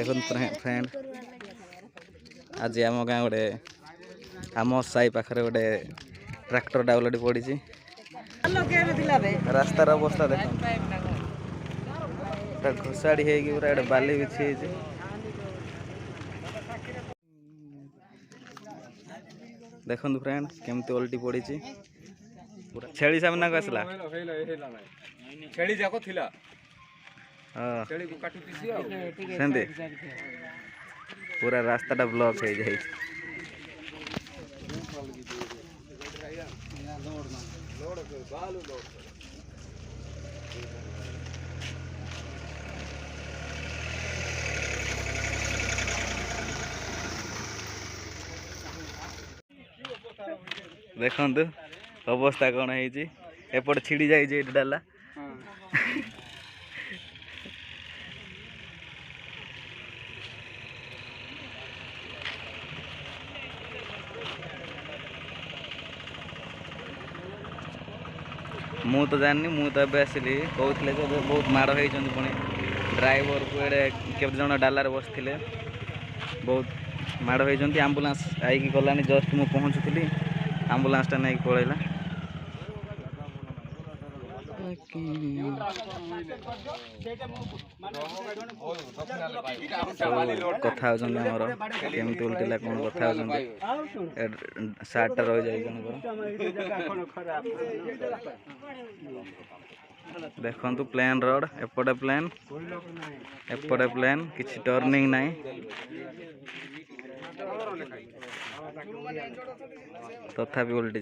देखो फ्रेंड आज आम गाँ गोटे आम साई पाखे गोटे ट्रैक्टर ऑलरेडी पड़ी रास्तार अवस्था देख घोषाड़ी होगी पूरा गोटे बाली बिछी देखु फ्रेंड केमती ओल्टी पड़ी पूरा छेली सामना को आसला छेली जाक थिला छेली को काटू सेंती पूरा रास्ताटा ब्लॉक हो जाए देखु अवस्था कौन है एपट छिड़ी जाइए डाला मु तो जानी मु तो आसली कहते बहुत माड़ हो पुणी ड्राइवर को केते जन डालार बसते बहुत माड़ हो आंबुलांस आई गलानी जस्ट मु पहुँचुली आंबुलांसटा नहीं पलैला कथा होमर केमती उल्टिला कौन कथा सार्टा रही जाए देखु प्लेन रोड एपटे प्लेन किसी टर्निंग नहीं तथापि उल्टी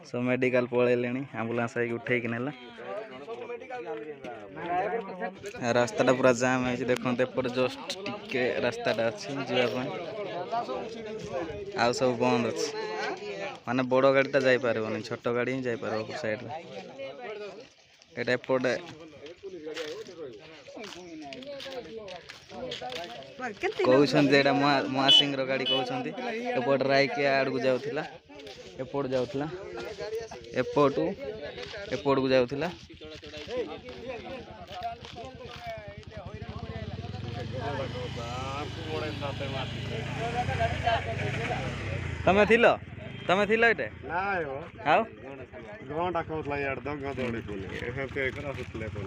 सब मेडिकल पलैले आंबुलांस आई उठेक नेला रास्ताटा पूरा जाम है देखते एपटे जस्ट टिके रास्ताटा अच्छी जावाई आउ सब बंद अच्छे माने बड़ गाड़ीटा जापर छोट गाड़ी ही जापर साइड एपटे कहते महासिंह गाड़ी कहते एपट रायके आड़ को जाऊला एपट जाऊला एपटू एपट को जाऊला तमे थिलो तमे थिलो इटे आउ घंटा कहला यार दंग दौड़ी पुनी एफे करा सुतले कोन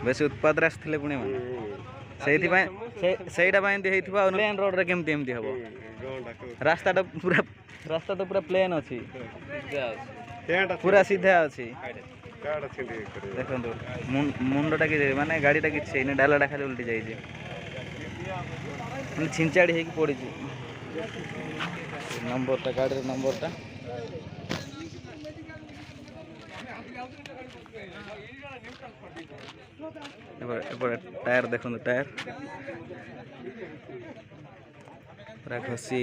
बेसी उत्पाद आसथिले पुणी सेटा प्लेन रोड रे केमती एमती हम रास्ताटा पूरा प्लेन अच्छी पूरा सीधा अच्छी देखो मुंडटा कि माने गाड़ीटा किसी डालाटा खाली उल्टी जाइए छिंचाड़ी होगी पड़ी नंबरटा गाड़ी नंबरटा टायर देखो टायर पूरा घसी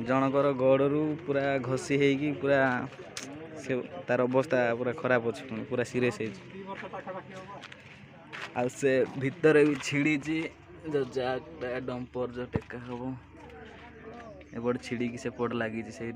जनकर गड़ू पूरा घसी होगी पूरा से तार अवस्था पूरा खराब अच्छे पूरा सीरीयस आ से भितर भी छिड़ी जो जैकटा डंपर जो टेका हम एपटे छिड़ी से पड़ लगी से